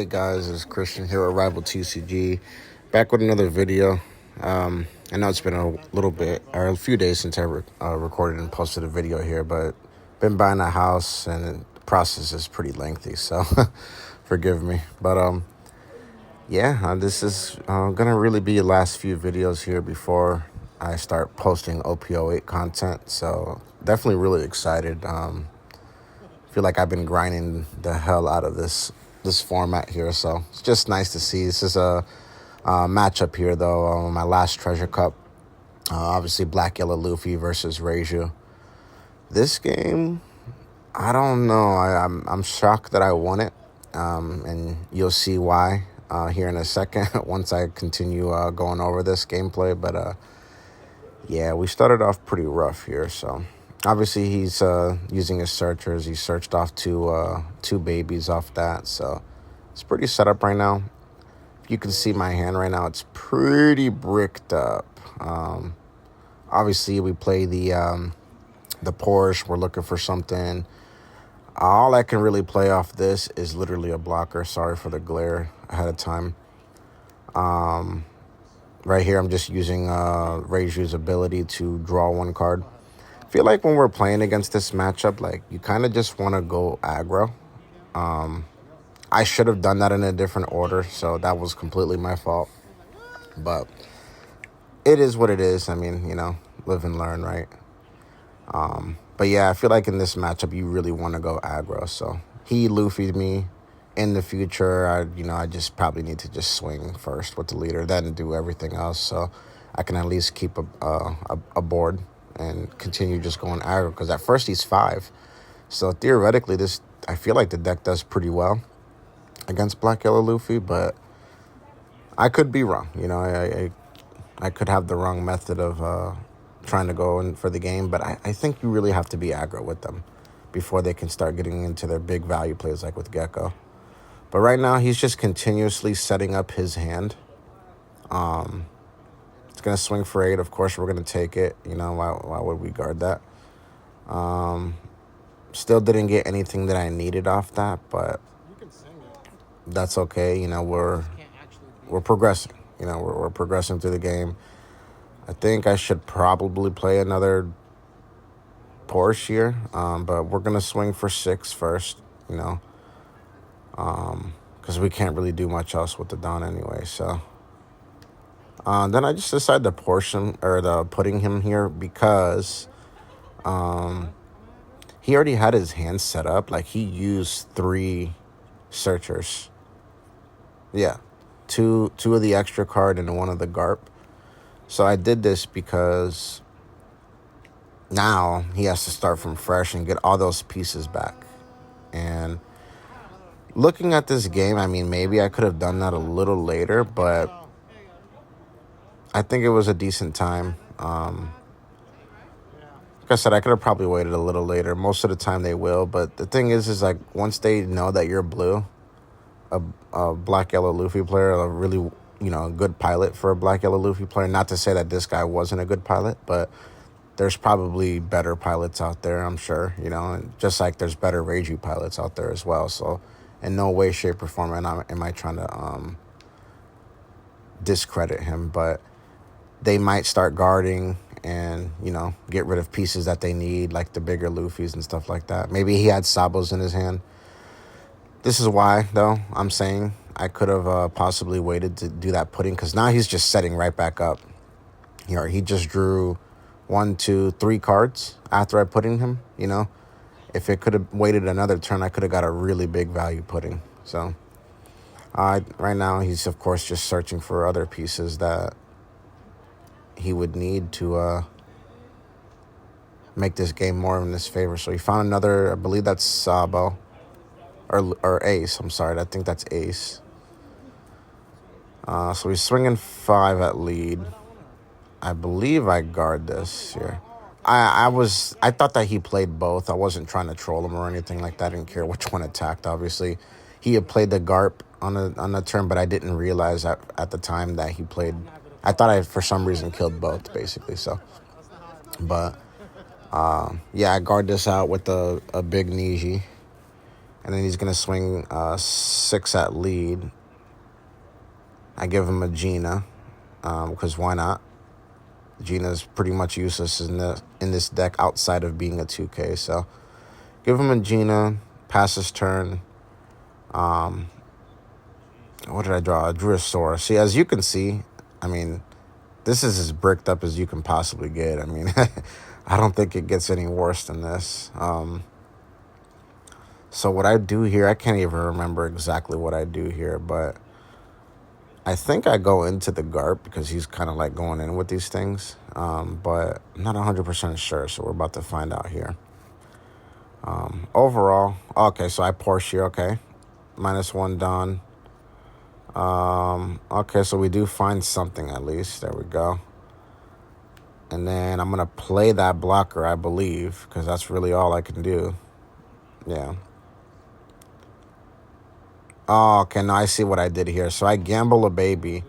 Hey guys, it's Christian here at Rival TCG, back with another video. I know it's been a little bit, or a few days since I recorded and posted a video here, but been buying a house and the process is pretty lengthy, so forgive me. But yeah, this is gonna really be the last few videos here before I start posting OP08 content. So definitely really excited. Feel like I've been grinding the hell out of this format here, so it's just nice to see. This is a matchup here, though. My last Treasure Cup, obviously Black Yellow Luffy versus Reiju. This game, I don't know. I'm shocked that I won it, and you'll see why here in a second once I continue going over this gameplay. But yeah, we started off pretty rough here, so. Obviously, he's using his searchers. He searched off two babies off that, so it's pretty set up right now. If you can see my hand right now, it's pretty bricked up. Obviously, we play the Porsche. We're looking for something. All I can really play off this is literally a blocker. Sorry for the glare ahead of time. Right here, I'm just using Reiju's ability to draw one card. I feel like when we're playing against this matchup, like, you kind of just want to go aggro. I should have done that in a different order, so that was completely my fault. But it is what it is. I mean, you know, live and learn, right? But yeah, I feel like in this matchup, you really want to go aggro. So he Luffy'd me. In the future, I just probably need to just swing first with the leader, then do everything else, so I can at least keep a board and continue just going aggro, because at first he's 5. So theoretically, I feel like the deck does pretty well against Black Yellow Luffy, but I could be wrong. You know, I could have the wrong method of trying to go in for the game, but I think you really have to be aggro with them before they can start getting into their big value plays like with Gecko. But right now, he's just continuously setting up his hand. It's going to swing for 8. Of course, we're going to take it. You know, why would we guard that? Still didn't get anything that I needed off that, but that's okay. You know, we're progressing. You know, we're progressing through the game. I think I should probably play another Porsche here, but we're going to swing for 6 first, you know, because we can't really do much else with the Dawn anyway, so. Then I just decided to putting him here because he already had his hand set up. Like, he used 3 searchers. Yeah, two of the extra card and 1 of the Garp. So I did this because now he has to start from fresh and get all those pieces back. And looking at this game, I mean, maybe I could have done that a little later, but I think it was a decent time. Like I said, I could have probably waited a little later. Most of the time they will, but the thing is like, once they know that you're blue, a Black Yellow Luffy player, a really, a good pilot for a Black Yellow Luffy player. Not to say that this guy wasn't a good pilot, but there's probably better pilots out there, I'm sure, and just like there's better Reiju pilots out there as well. So in no way, shape, or form am I trying to discredit him, but they might start guarding and, get rid of pieces that they need, like the bigger Luffys and stuff like that. Maybe he had Sabos in his hand. This is why, though, I'm saying I could have possibly waited to do that putting, because now he's just setting right back up. He just drew 1, 2, 3 cards after I put in him, If it could have waited another turn, I could have got a really big value putting. So right now he's, of course, just searching for other pieces that he would need to make this game more in his favor. So he found another, I believe that's Sabo, or Ace. I'm sorry, I think that's Ace. So he's swinging 5 at lead. I believe I guard this here. I thought that he played both. I wasn't trying to troll him or anything like that. I didn't care which one attacked, obviously. He had played the Garp on the turn, but I didn't realize at the time that he played. I thought I, for some reason, killed both, basically. So, but yeah, I guard this out with a big Niji. And then he's going to swing 6 at lead. I give him a Gina, because why not? Gina's pretty much useless in this deck outside of being a 2K. So give him a Gina, pass his turn. What did I draw? I drew a Sora. See, as you can see, I mean, this is as bricked up as you can possibly get. I mean, I don't think it gets any worse than this. So what I do here, I can't even remember exactly what I do here, but I think I go into the GARP because he's kind of like going in with these things, but I'm not 100% sure, so we're about to find out here. Overall, okay, so I Porsche, okay, -1 Don. Okay, so we do find something at least. There we go. And then I'm going to play that blocker, I believe, because that's really all I can do. Yeah. Oh, okay, now I see what I did here. So I gamble a baby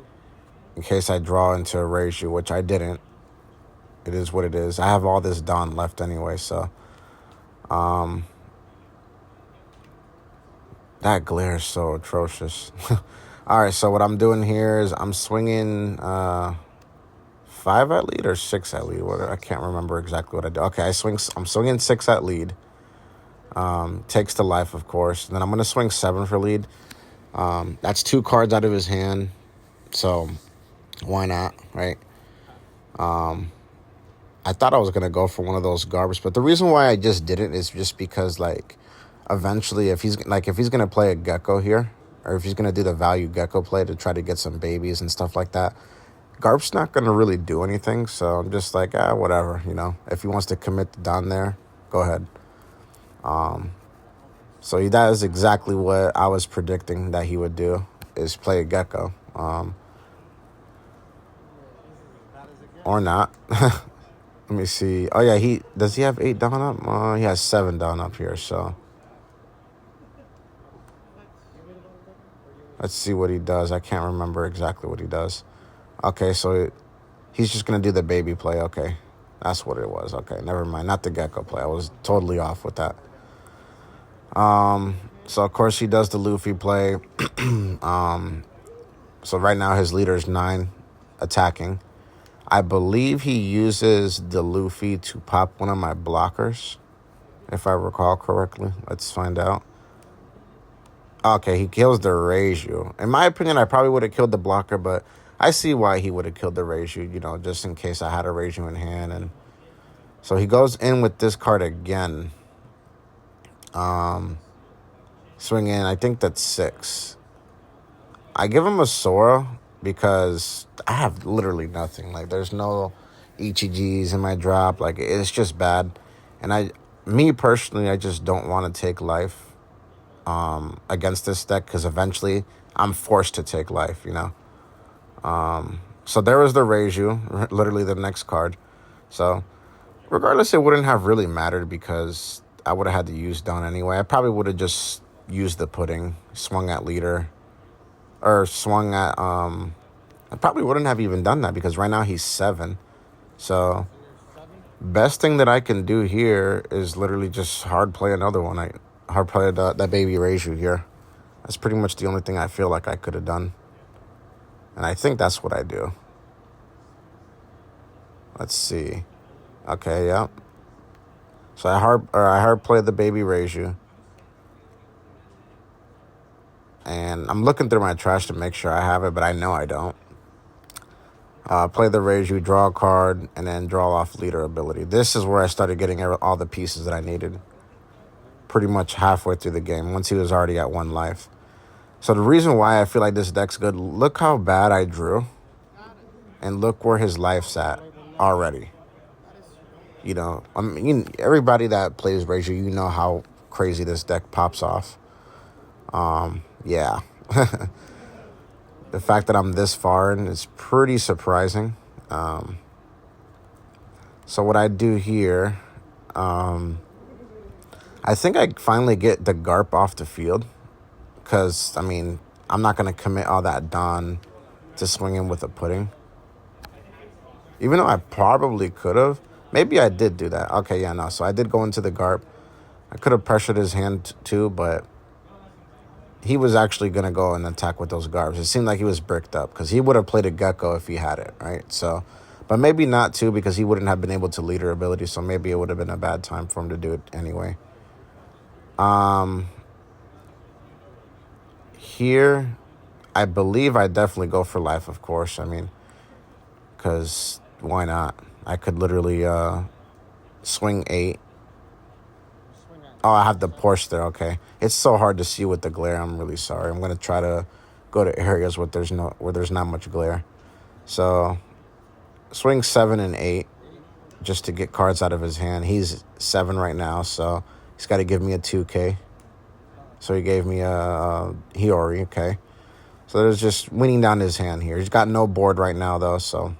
in case I draw into a Reiju, which I didn't. It is what it is. I have all this Dawn left anyway, so. That glare is so atrocious. All right, so what I'm doing here is I'm swinging 5 at lead or 6 at lead. I can't remember exactly what I do. Okay, I'm swinging 6 at lead. Takes to life, of course. And then I'm going to swing 7 for lead. That's 2 cards out of his hand, so why not, right? I thought I was going to go for one of those garbage, but the reason why I just didn't is just because, like, eventually if he's going to play a Gecko here, or if he's going to do the value Gecko play to try to get some babies and stuff like that, Garp's not going to really do anything, so I'm just like, whatever, you know. If he wants to commit the Don there, go ahead. So that is exactly what I was predicting that he would do, is play a Gecko. Or not. Let me see. Oh, yeah, does he have 8 Don up? He has 7 Don up here, so. Let's see what he does. I can't remember exactly what he does. Okay, so he's just going to do the baby play. Okay, that's what it was. Okay, never mind. Not the Gecko play. I was totally off with that. So, of course, he does the Luffy play. So right now his leader is 9 attacking. I believe he uses the Luffy to pop one of my blockers, if I recall correctly. Let's find out. Okay, he kills the Reiju. In my opinion, I probably would have killed the blocker, but I see why he would have killed the Reiju, you know, just in case I had a Reiju in hand. And so he goes in with this card again. Swing in, I think that's 6. I give him a Sora because I have literally nothing. Like, there's no ETGs in my drop. Like, it's just bad. And me personally, I just don't want to take life against this deck, because eventually I'm forced to take life, you know. So there was the Reiju, literally the next card. So regardless, it wouldn't have really mattered because I would have had to use Dawn anyway. I probably would have just used the pudding, swung at leader, or swung at, I probably wouldn't have even done that because right now he's 7. So best thing that I can do here is literally just hard play another one. Hard play that baby Reiju here. That's pretty much the only thing I feel like I could have done. And I think that's what I do. Let's see. Okay, yeah. So I hard play the baby Reiju. And I'm looking through my trash to make sure I have it, but I know I don't. Play the Reiju, draw a card, and then draw off leader ability. This is where I started getting all the pieces that I needed. Pretty much halfway through the game, once he was already at 1 life. So the reason why I feel like this deck's good, look how bad I drew. And look where his life's at already. You know, I mean, everybody that plays Reiju, you know how crazy this deck pops off. Yeah. The fact that I'm this far in is pretty surprising. So what I do here, I think I finally get the Garp off the field. Because, I mean, I'm not going to commit all that Dawn to swing in with a pudding. Even though I probably could have. Maybe I did do that. Okay, yeah, no. So I did go into the Garp. I could have pressured his hand too, but he was actually going to go and attack with those garbs. It seemed like he was bricked up because he would have played a Gecko if he had it, right? So, but maybe not too because he wouldn't have been able to leader ability. So maybe it would have been a bad time for him to do it anyway. Here, I believe I definitely go for life, of course. I mean, because why not? I could literally swing 8. Oh, I have the Porsche there. Okay, it's so hard to see with the glare. I'm really sorry. I'm gonna try to go to areas where there's not much glare. So swing 7 and 8 just to get cards out of his hand. He's 7 right now, so he's got to give me a 2K. So he gave me a Hiyori. Okay, so there's just winning down his hand here. He's got no board right now though. So,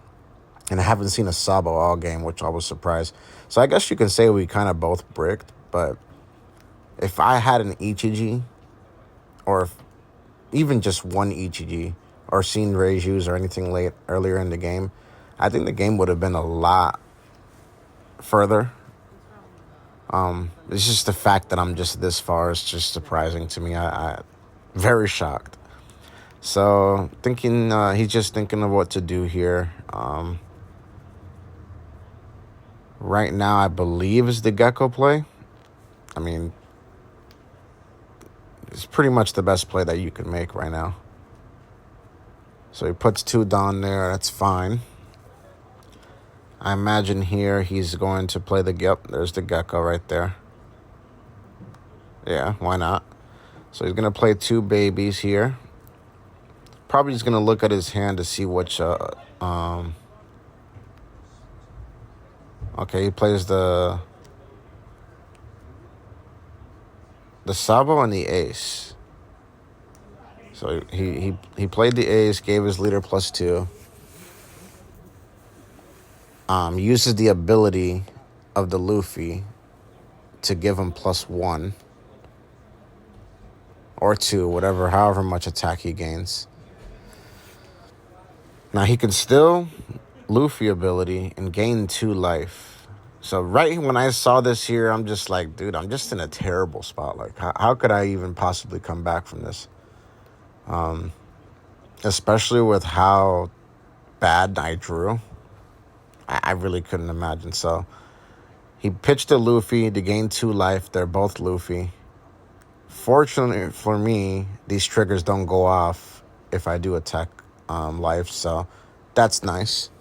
and I haven't seen a Sabo all game, which I was surprised. So I guess you can say we kind of both bricked, but if I had an Ichiji, or even just one Ichiji, or seen Reiju's or anything earlier in the game, I think the game would have been a lot further. It's just the fact that I'm just this far is just surprising to me. I very shocked. So thinking he's just thinking of what to do here. Right now, I believe is the Gecko play. I mean, it's pretty much the best play that you can make right now. So he puts 2 Dawn there. That's fine. I imagine here he's going to play the... Yep, there's the Gecko right there. Yeah, why not? So he's going to play 2 babies here. Probably he's going to look at his hand to see which... Okay, he plays the Sabo and the Ace. So he played the Ace, gave his leader +2. Uses the ability of the Luffy to give him +1 or 2, however much attack he gains. Now he can still Luffy ability and gain 2 life. So right when I saw this here, I'm just like, dude, I'm just in a terrible spot. Like, how could I even possibly come back from this? Especially with how bad I drew. I really couldn't imagine. So he pitched a Luffy to gain 2 life. They're both Luffy. Fortunately for me, these triggers don't go off if I do attack life. So that's nice.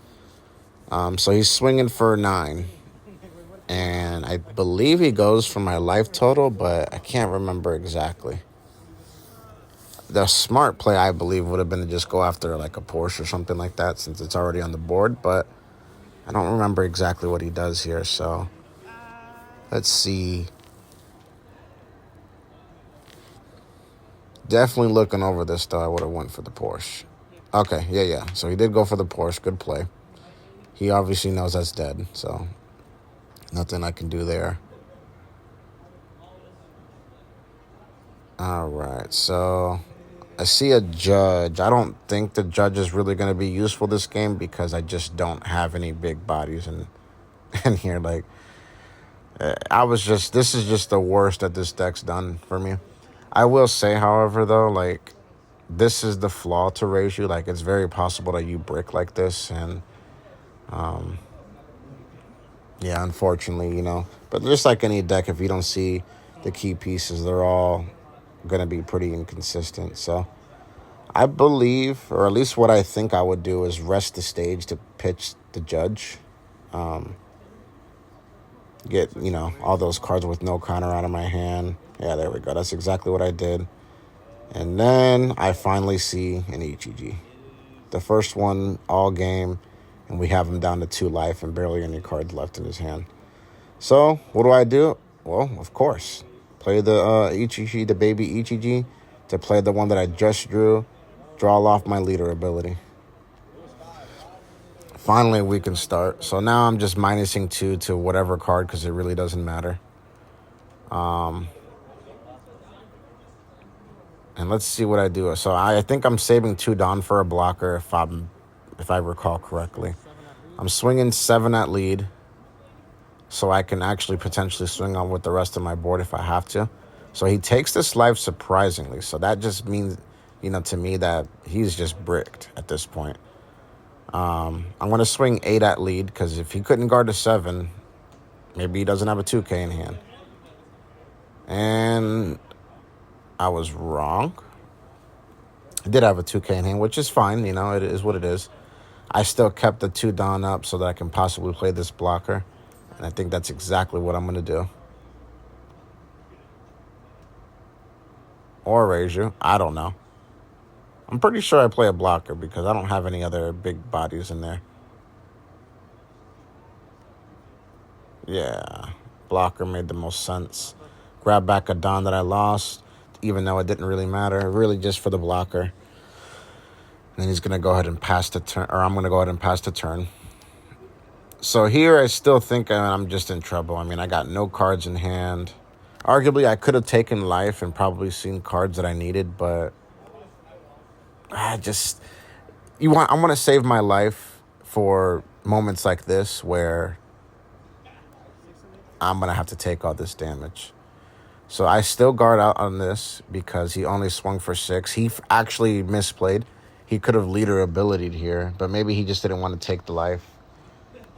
So he's swinging for 9. And I believe he goes for my life total, but I can't remember exactly. The smart play, I believe, would have been to just go after like a Porsche or something like that since it's already on the board. But I don't remember exactly what he does here. So let's see. Definitely looking over this, though, I would have went for the Porsche. Okay, yeah. So he did go for the Porsche. Good play. He obviously knows that's dead, so nothing I can do there. All right, so I see a judge. I don't think the judge is really going to be useful this game because I just don't have any big bodies in here. Like, this is just the worst that this deck's done for me. I will say, however, though, like, this is the flaw to Reiju. Like, it's very possible that you brick like this, and yeah, unfortunately, you know. But just like any deck, if you don't see the key pieces, they're all going to be pretty inconsistent. So I believe, or at least what I think I would do, is rest the stage to pitch the judge. Get, you know, all those cards with no counter out of my hand. Yeah, there we go. That's exactly what I did. And then I finally see an Ichiji. The first one all game, and we have him down to 2 life and barely any cards left in his hand. So what do? Well, of course, play the Ichiji, the baby Ichiji, to play the one that I just drew, draw off my leader ability. Finally, we can start. So now I'm just minusing 2 to whatever card because it really doesn't matter. And let's see what I do. So I think I'm saving 2 Dawn for a blocker if I recall correctly. I'm swinging 7 at lead, so I can actually potentially swing on with the rest of my board if I have to. So he takes this life surprisingly. So that just means, to me that he's just bricked at this point. I'm going to swing 8 at lead because if he couldn't guard a 7, maybe he doesn't have a 2K in hand. And I was wrong. I did have a 2K in hand, which is fine. It is what it is. I still kept the 2 Dawn up so that I can possibly play this blocker. And I think that's exactly what I'm going to do. Or Reiju. I don't know. I'm pretty sure I play a blocker because I don't have any other big bodies in there. Yeah. Blocker made the most sense. Grab back a Dawn that I lost, even though it didn't really matter. Really just for the blocker. And then he's going to go ahead and pass the turn. Or I'm going to go ahead and pass the turn. So here I still think I'm just in trouble. I mean, I got no cards in hand. Arguably, I could have taken life and probably seen cards that I needed, but I want to save my life for moments like this where I'm going to have to take all this damage. So I still guard out on this because he only swung for 6. He actually misplayed. He could have leader abilitied here, but maybe he just didn't want to take the life.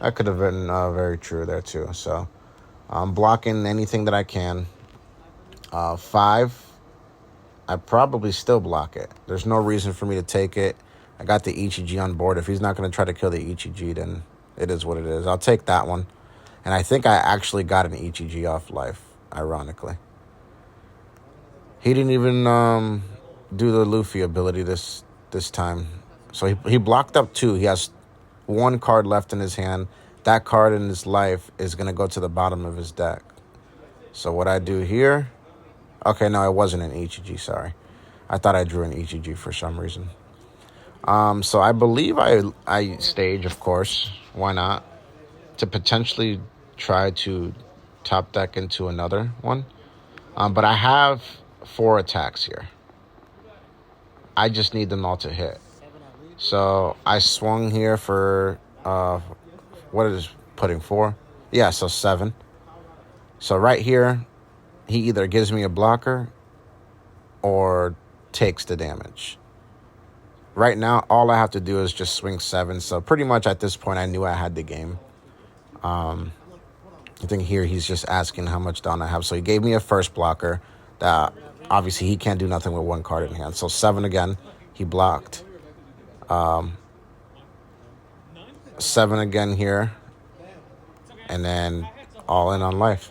That could have been very true there too. So I'm blocking anything that I can. 5, I probably still block it. There's no reason for me to take it. I got the Ichiji on board. If he's not going to try to kill the Ichiji, then it is what it is. I'll take that one. And I think I actually got an Ichiji off life, ironically. He didn't even do the Luffy ability this time. So he blocked up 2. He has 1 card left in his hand. That card in his life is going to go to the bottom of his deck. So what I do here... Okay, no, it wasn't an Ichiji, sorry. I thought I drew an Ichiji for some reason. So I believe I stage, of course. Why not? To potentially try to top deck into another one. But I have 4 attacks here. I just need them all to hit. So I swung here for, what is putting 4? Yeah, so 7. So right here, he either gives me a blocker or takes the damage. Right now, all I have to do is just swing 7. So pretty much at this point, I knew I had the game. I think here he's just asking how much down I have. So he gave me a first blocker. That obviously he can't do nothing with 1 card in hand. So 7 again, he blocked. 7 again here. And then all in on life.